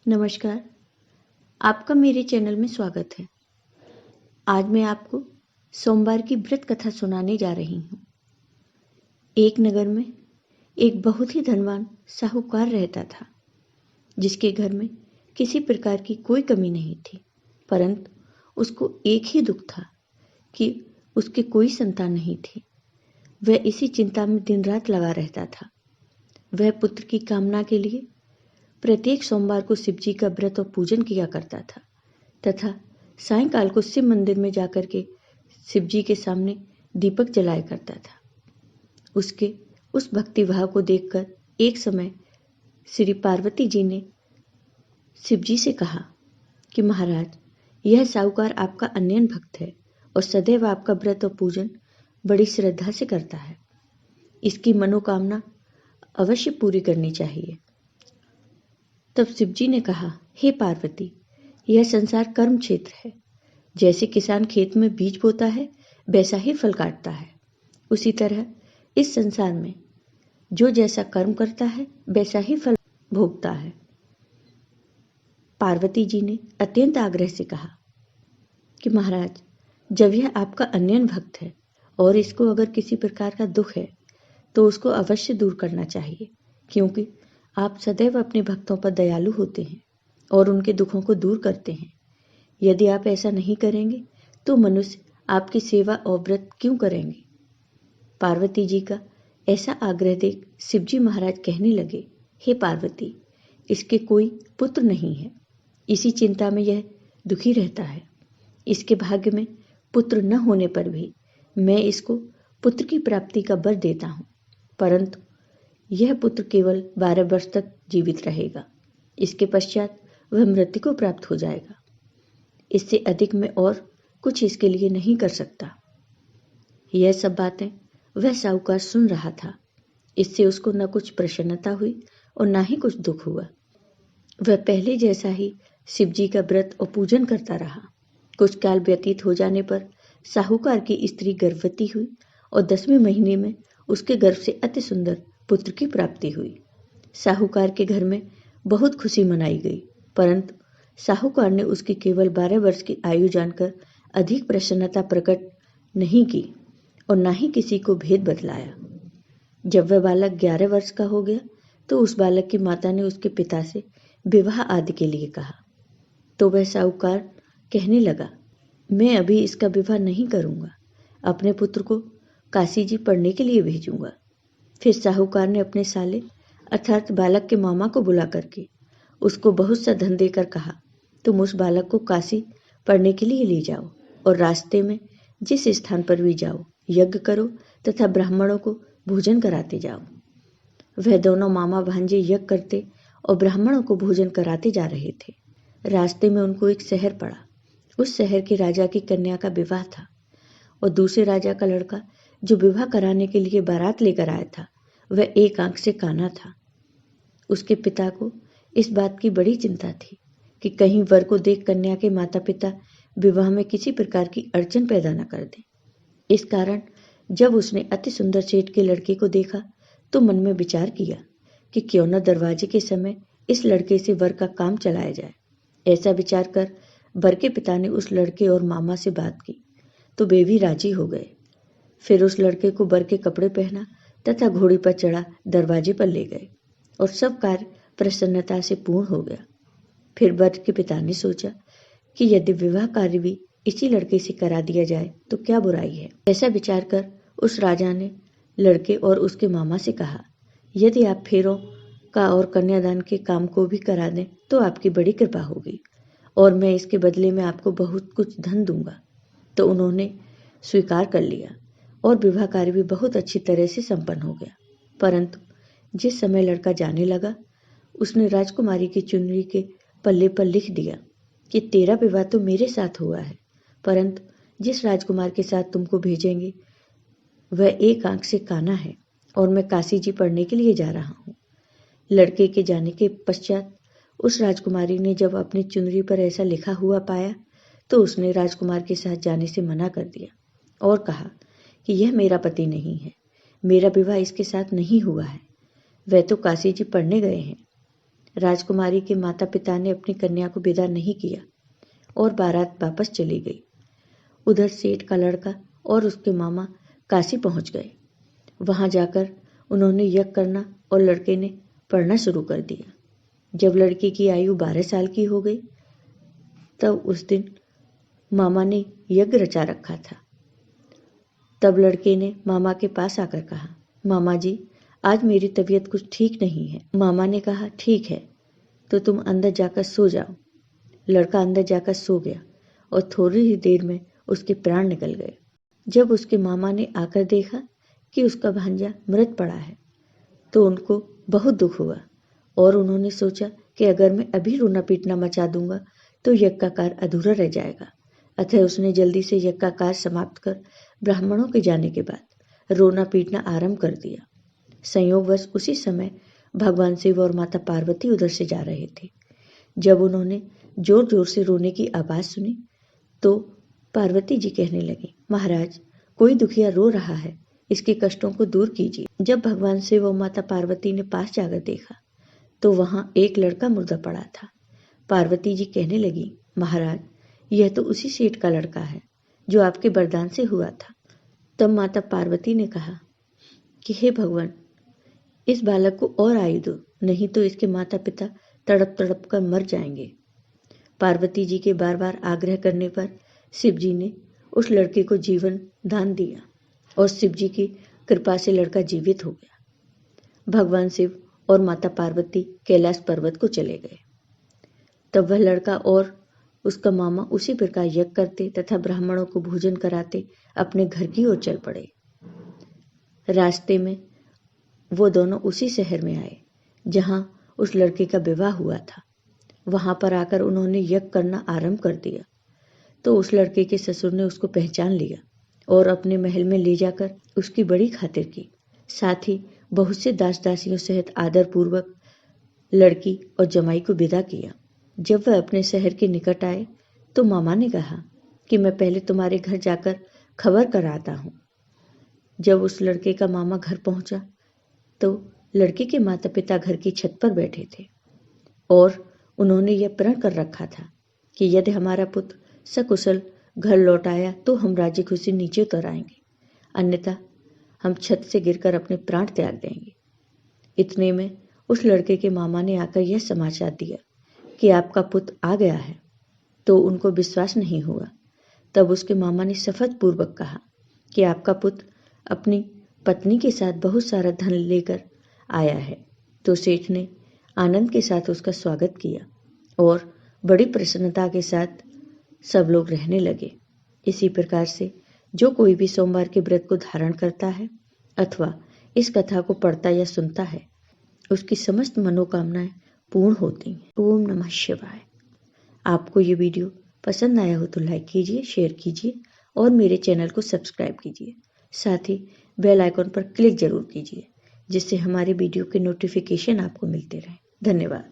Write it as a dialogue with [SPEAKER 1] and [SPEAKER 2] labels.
[SPEAKER 1] नमस्कार, आपका मेरे चैनल में स्वागत है। आज मैं आपको सोमवार की व्रत कथा सुनाने जा रही हूँ। एक नगर में एक बहुत ही धनवान साहूकार रहता था, जिसके घर में किसी प्रकार की कोई कमी नहीं थी, परंतु उसको एक ही दुख था कि उसके कोई संतान नहीं थी। वह इसी चिंता में दिन रात लगा रहता था। वह पुत्र की कामना के लिए प्रत्येक सोमवार को शिव जी का व्रत और पूजन किया करता था तथा सायंकाल को शिव मंदिर में जाकर के शिव जी के सामने दीपक जलाया करता था। उसके उस भक्ति भाव को देखकर एक समय श्री पार्वती जी ने शिव जी से कहा कि महाराज, यह साहूकार आपका अन्यन भक्त है और सदैव आपका व्रत और पूजन बड़ी श्रद्धा से करता है। इसकी मनोकामना अवश्य पूरी करनी चाहिए। तब शिव जी ने कहा, हे पार्वती, यह संसार कर्म क्षेत्र है। जैसे किसान खेत में बीज बोता है वैसा ही फल काटता है, उसी तरह इस संसार में जो जैसा कर्म करता है वैसा ही फल भोगता है। पार्वती जी ने अत्यंत आग्रह से कहा कि महाराज, जब यह आपका अन्यन भक्त है और इसको अगर किसी प्रकार का दुख है तो उसको अवश्य दूर करना चाहिए, क्योंकि आप सदैव अपने भक्तों पर दयालु होते हैं और उनके दुखों को दूर करते हैं। यदि आप ऐसा नहीं करेंगे तो मनुष्य आपकी सेवा और व्रत क्यों करेंगे। पार्वती जी का ऐसा आग्रह देख शिव जी महाराज कहने लगे, हे पार्वती, इसके कोई पुत्र नहीं है। इसी चिंता में यह दुखी रहता है। इसके भाग्य में पुत्र न होने पर भी मैं इसको पुत्र की प्राप्ति का वर देता हूँ, परंतु यह पुत्र केवल 12 वर्ष तक जीवित रहेगा। इसके पश्चात वह मृत्यु को प्राप्त हो जाएगा। इससे अधिक मैं और कुछ इसके लिए नहीं कर सकता। यह सब बातें वह साहूकार सुन रहा था। इससे उसको न कुछ प्रसन्नता हुई और न ही कुछ दुख हुआ। वह पहले जैसा ही शिव जी का व्रत और पूजन करता रहा। कुछ काल व्यतीत हो जाने पर साहूकार की स्त्री गर्भवती हुई और 10वें महीने में उसके गर्भ से अति सुंदर पुत्र की प्राप्ति हुई। साहूकार के घर में बहुत खुशी मनाई गई, परंतु साहूकार ने उसकी केवल 12 वर्ष की आयु जानकर अधिक प्रसन्नता प्रकट नहीं की और न ही किसी को भेद बतलाया। जब वह बालक 11 वर्ष का हो गया तो उस बालक की माता ने उसके पिता से विवाह आदि के लिए कहा, तो वह साहूकार कहने लगा, मैं अभी इसका विवाह नहीं करूंगा, अपने पुत्र को काशी जी पढ़ने के लिए भेजूंगा। फिर साहूकार ने अपने साले अर्थात बालक के मामा को बुला करके उसको बहुत सा धन देकर कहा, तुम उस बालक को काशी पढ़ने के लिए ले जाओ और रास्ते में जिस स्थान पर भी जाओ यज्ञ करो तथा ब्राह्मणों को भोजन कराते जाओ। वह दोनों मामा भांजे यज्ञ करते और ब्राह्मणों को भोजन कराते जा रहे थे। रास्ते में उनको एक शहर पड़ा। उस शहर के राजा की कन्या का विवाह था और दूसरे राजा का लड़का जो विवाह कराने के लिए बारात लेकर आया था वह एक आंख से काना था। उसके पिता को इस बात की बड़ी चिंता थी कि कहीं वर को देख कन्या के माता पिता विवाह में किसी प्रकार की अड़चन पैदा न कर दें। इस कारण जब उसने अति सुंदर सेठ के लड़के को देखा तो मन में विचार किया कि क्यों न दरवाजे के समय इस लड़के से वर का काम चलाया जाए। ऐसा विचार कर वर के पिता ने उस लड़के और मामा से बात की तो वे भी राजी हो गए। फिर उस लड़के को वर के कपड़े पहना तथा घोड़ी पर चढ़ा दरवाजे पर ले गए और सब कार्य प्रसन्नता से पूर्ण हो गया। फिर वर के पिता ने सोचा कि यदि विवाह कार्य भी इसी लड़के से करा दिया जाए तो क्या बुराई है। ऐसा विचार कर उस राजा ने लड़के और उसके मामा से कहा, यदि आप फेरों का और कन्यादान के काम को भी करा दें तो आपकी बड़ी कृपा होगी और मैं इसके बदले में आपको बहुत कुछ धन दूंगा। तो उन्होंने स्वीकार कर लिया और विवाह कार्य भी बहुत अच्छी तरह से संपन्न हो गया। परंतु जिस समय लड़का जाने लगा उसने राजकुमारी की चुनरी के पल्ले पर लिख दिया कि तेरा विवाह तो मेरे साथ हुआ है, परंतु जिस राजकुमार के साथ तुमको भेजेंगे वह एक आंख से काना है और मैं काशी जी पढ़ने के लिए जा रहा हूँ। लड़के के जाने के पश्चात उस राजकुमारी ने जब अपनी चुनरी पर ऐसा लिखा हुआ पाया तो उसने राजकुमार के साथ जाने से मना कर दिया और कहा कि यह मेरा पति नहीं है, मेरा विवाह इसके साथ नहीं हुआ है, वह तो काशी जी पढ़ने गए हैं। राजकुमारी के माता पिता ने अपनी कन्या को विदा नहीं किया और बारात वापस चली गई। उधर सेठ का लड़का और उसके मामा काशी पहुंच गए। वहां जाकर उन्होंने यज्ञ करना और लड़के ने पढ़ना शुरू कर दिया। जब लड़की की आयु 12 साल की हो गई तब उस दिन मामा ने यज्ञ रचा रखा था। तब लड़के ने मामा के पास आकर कहा, मामा जी, आज मेरी तबीयत कुछ ठीक नहीं है। मामा ने कहा, ठीक है तो तुम अंदर जाकर सो जाओ। लड़का अंदर जाकर सो गया और थोड़ी ही देर में उसके प्राण निकल गए। जब उसके मामा ने आकर देखा कि उसका भांजा मृत पड़ा है तो उनको बहुत दुख हुआ और उन्होंने सोचा कि अगर मैं अभी रोना पीटना मचा दूंगा तो यज्ञ का कार्य अधूरा रह जाएगा। अतः उसने जल्दी से यज्ञ का कार्य समाप्त कर ब्राह्मणों के जाने के बाद रोना पीटना आरंभ कर दिया। संयोगवश उसी समय भगवान शिव और माता पार्वती उधर से जा रहे थे। जब उन्होंने जोर जोर से रोने की आवाज सुनी तो पार्वती जी कहने लगी, महाराज, कोई दुखिया रो रहा है, इसके कष्टों को दूर कीजिए। जब भगवान शिव और माता पार्वती ने पास जाकर देखा तो वहां एक लड़का मुर्दा पड़ा था। पार्वती जी कहने लगी, महाराज, यह तो उसी सेठ का लड़का है जो आपके वरदान से हुआ था। तब माता पार्वती ने कहा कि हे भगवान, इस बालक को और आयु दो, नहीं तो इसके माता पिता तड़प तड़प कर मर जाएंगे। पार्वती जी के बार बार आग्रह करने पर शिव जी ने उस लड़के को जीवन दान दिया और शिव जी की कृपा से लड़का जीवित हो गया। भगवान शिव और माता पार्वती कैलाश पर्वत को चले गए। तब वह लड़का और उसका मामा उसी प्रकार यज्ञ करते तथा ब्राह्मणों को भोजन कराते अपने घर की ओर चल पड़े। रास्ते में वो दोनों उसी शहर में आए जहां उस लड़के का विवाह हुआ था। वहां पर आकर उन्होंने यज्ञ करना आरंभ कर दिया तो उस लड़के के ससुर ने उसको पहचान लिया और अपने महल में ले जाकर उसकी बड़ी खातिर की। साथ ही बहुत से दास दासियों सहित आदर पूर्वक लड़की और जमाई को विदा किया। जब वह अपने शहर के निकट आए तो मामा ने कहा कि मैं पहले तुम्हारे घर जाकर खबर कर आता हूँ। जब उस लड़के का मामा घर पहुंचा तो लड़के के माता पिता घर की छत पर बैठे थे और उन्होंने यह प्रण कर रखा था कि यदि हमारा पुत्र सकुशल घर लौट आया तो हम राजी खुशी नीचे उतर आएंगे, अन्यथा हम छत से गिरकर अपने प्राण त्याग देंगे। इतने में उस लड़के के मामा ने आकर यह समाचार दिया कि आपका पुत्र आ गया है, तो उनको विश्वास नहीं हुआ। तब उसके मामा ने शपथ पूर्वक कहा कि आपका पुत्र अपनी पत्नी के साथ बहुत सारा धन लेकर आया है। तो सेठ ने आनंद के साथ उसका स्वागत किया और बड़ी प्रसन्नता के साथ सब लोग रहने लगे। इसी प्रकार से जो कोई भी सोमवार के व्रत को धारण करता है अथवा इस कथा को पढ़ता या सुनता है, उसकी समस्त मनोकामनाएं पूर्ण होती हैं। ओम नमः शिवाय। आपको ये वीडियो पसंद आया हो तो लाइक कीजिए, शेयर कीजिए और मेरे चैनल को सब्सक्राइब कीजिए। साथ ही बेल आइकॉन पर क्लिक जरूर कीजिए जिससे हमारे वीडियो के नोटिफिकेशन आपको मिलते रहें। धन्यवाद।